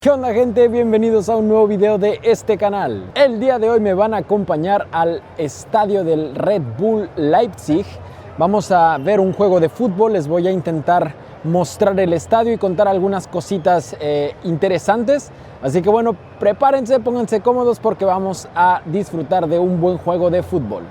¿Qué onda, gente? Bienvenidos a un nuevo video de este canal. El día de hoy me van a acompañar al estadio del Red Bull Leipzig. Vamos a ver un juego de fútbol, les voy a intentar mostrar el estadio y contar algunas cositas interesantes. Así que bueno, prepárense, pónganse cómodos porque vamos a disfrutar de un buen juego de fútbol.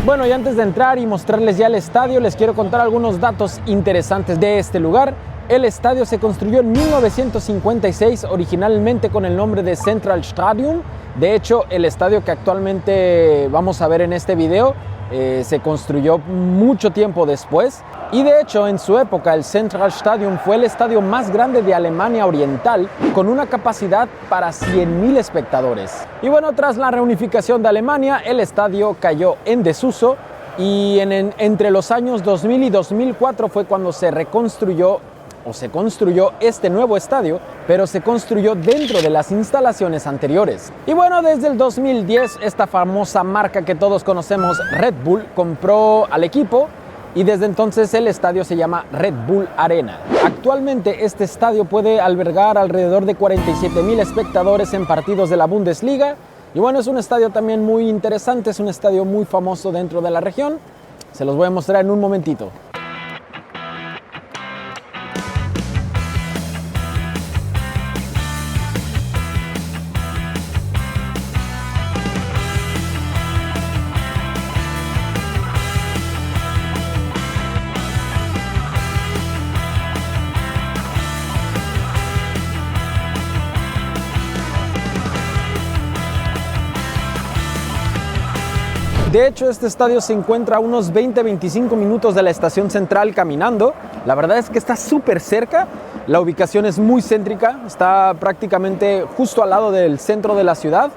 Bueno, y antes de entrar y mostrarles ya el estadio, les quiero contar algunos datos interesantes de este lugar. El estadio se construyó en 1956, originalmente con el nombre de Central Stadium. De hecho, el estadio que actualmente vamos a ver en este video se construyó mucho tiempo después. Y de hecho, en su época, el Central Stadium fue el estadio más grande de Alemania Oriental, con una capacidad para 100.000 espectadores. Y bueno, tras la reunificación de Alemania, el estadio cayó en desuso y entre los años 2000 y 2004 fue cuando se construyó este nuevo estadio, pero se construyó dentro de las instalaciones anteriores. Y bueno, desde el 2010, esta famosa marca que todos conocemos, Red Bull, compró al equipo y desde entonces el estadio se llama Red Bull Arena. Actualmente este estadio puede albergar alrededor de 47.000 espectadores en partidos de la Bundesliga. Y bueno, es un estadio también muy interesante, es un estadio muy famoso dentro de la región. Se los voy a mostrar en un momentito. De hecho, este estadio se encuentra a unos 20-25 minutos de la estación central caminando. La verdad es que está súper cerca. La ubicación es muy céntrica. Está prácticamente justo al lado del centro de la ciudad.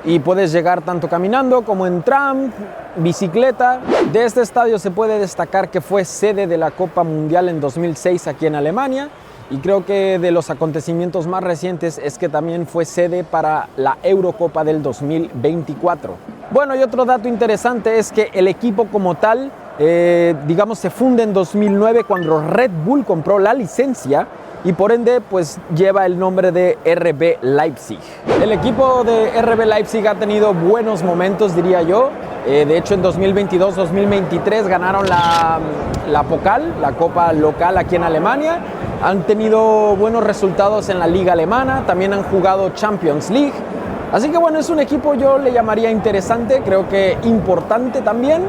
Y puedes llegar tanto caminando como en tram, bicicleta. De este estadio se puede destacar que fue sede de la Copa Mundial en 2006 aquí en Alemania. Y creo que de los acontecimientos más recientes es que también fue sede para la Eurocopa del 2024. Bueno, y otro dato interesante es que el equipo como tal, se funda en 2009 cuando Red Bull compró la licencia y por ende pues lleva el nombre de RB Leipzig. El equipo de RB Leipzig ha tenido buenos momentos, diría yo. De hecho, en 2022-2023 ganaron la Pokal, la Copa local aquí en Alemania. Han tenido buenos resultados en la Liga Alemana, también han jugado Champions League. Así que bueno, es un equipo, yo le llamaría interesante, creo que importante también.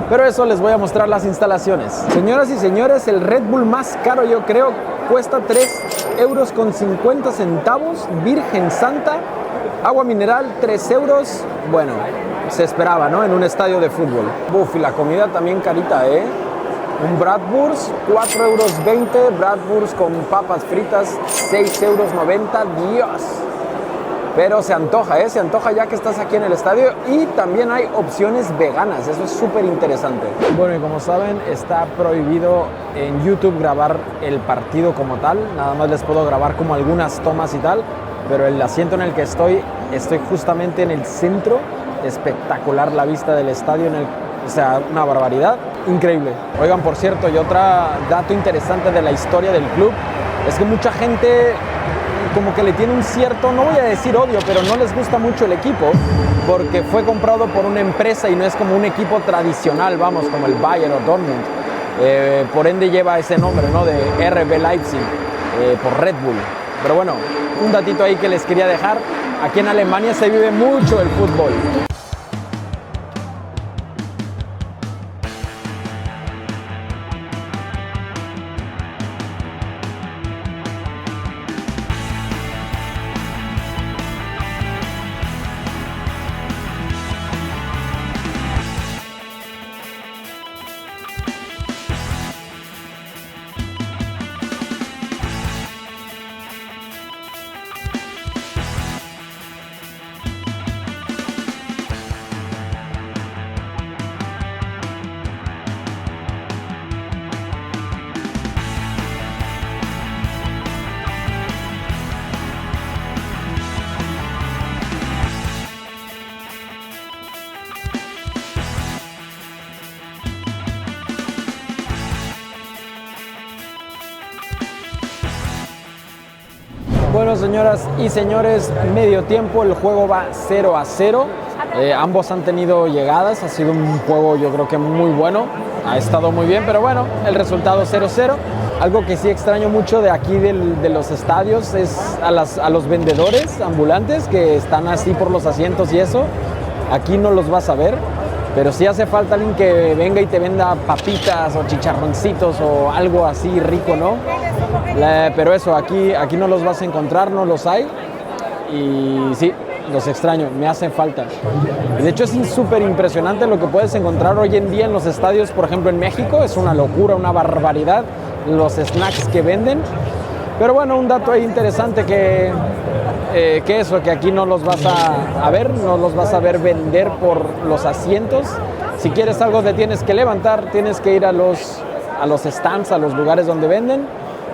Pero eso, les voy a mostrar las instalaciones. Señoras y señores, el Red Bull más caro yo creo cuesta 3,50 €, Virgen Santa. Agua mineral 3 euros, bueno, se esperaba, ¿no? En un estadio de fútbol. Uf, y la comida también carita, ¿eh? Un Bratwurst, 4,20 €, Bratwurst con papas fritas, 6,90 €, Dios. Pero se antoja, se antoja ya que estás aquí en el estadio y también hay opciones veganas, eso es súper interesante. Bueno, y como saben, está prohibido en YouTube grabar el partido como tal, nada más les puedo grabar como algunas tomas y tal, pero el asiento en el que estoy justamente en el centro, espectacular la vista del estadio, una barbaridad, increíble. Oigan, por cierto, y otro dato interesante de la historia del club, es que mucha gente como que le tiene un cierto, no voy a decir odio, pero no les gusta mucho el equipo porque fue comprado por una empresa y no es como un equipo tradicional, vamos, como el Bayern o Dortmund. Por ende lleva ese nombre, ¿no? De RB Leipzig, por Red Bull. Pero bueno, un datito ahí que les quería dejar. Aquí en Alemania se vive mucho el fútbol. Bueno, señoras y señores, medio tiempo, el juego va 0-0. Ambos han tenido llegadas, ha sido un juego yo creo que muy bueno, ha estado muy bien, pero bueno, el resultado 0-0. Algo que sí extraño mucho de aquí de los estadios es a los vendedores ambulantes que están así por los asientos y eso. Aquí no los vas a ver, pero sí hace falta alguien que venga y te venda papitas o chicharroncitos o algo así rico, ¿no? Pero eso, aquí no los vas a encontrar, no los hay. Y sí, los extraño, me hacen falta. De hecho, es súper impresionante lo que puedes encontrar hoy en día en los estadios, por ejemplo, en México. Es una locura, una barbaridad los snacks que venden. Pero bueno, un dato ahí interesante que aquí no los vas a ver, no los vas a ver vender por los asientos. Si quieres algo te tienes que levantar, tienes que ir a los stands, a los lugares donde venden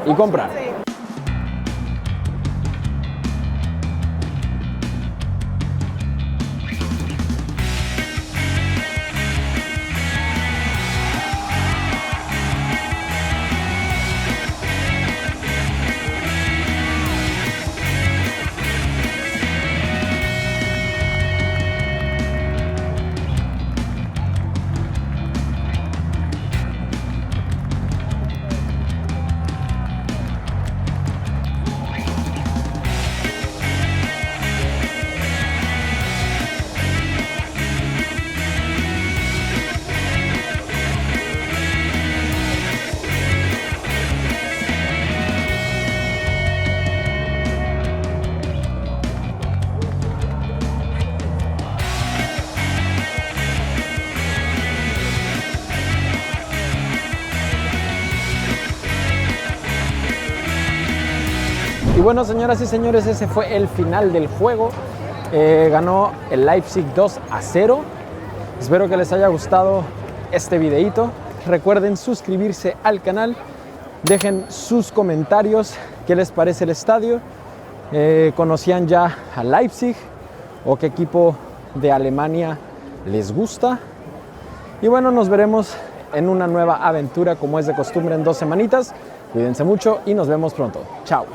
y comprar. Y bueno, señoras y señores, ese fue el final del juego. Ganó el Leipzig 2-0. Espero que les haya gustado este videito. Recuerden suscribirse al canal. Dejen sus comentarios. ¿Qué les parece el estadio? ¿Conocían ya a Leipzig? ¿O qué equipo de Alemania les gusta? Y bueno, nos veremos en una nueva aventura como es de costumbre en 2 semanitas. Cuídense mucho y nos vemos pronto. Chao.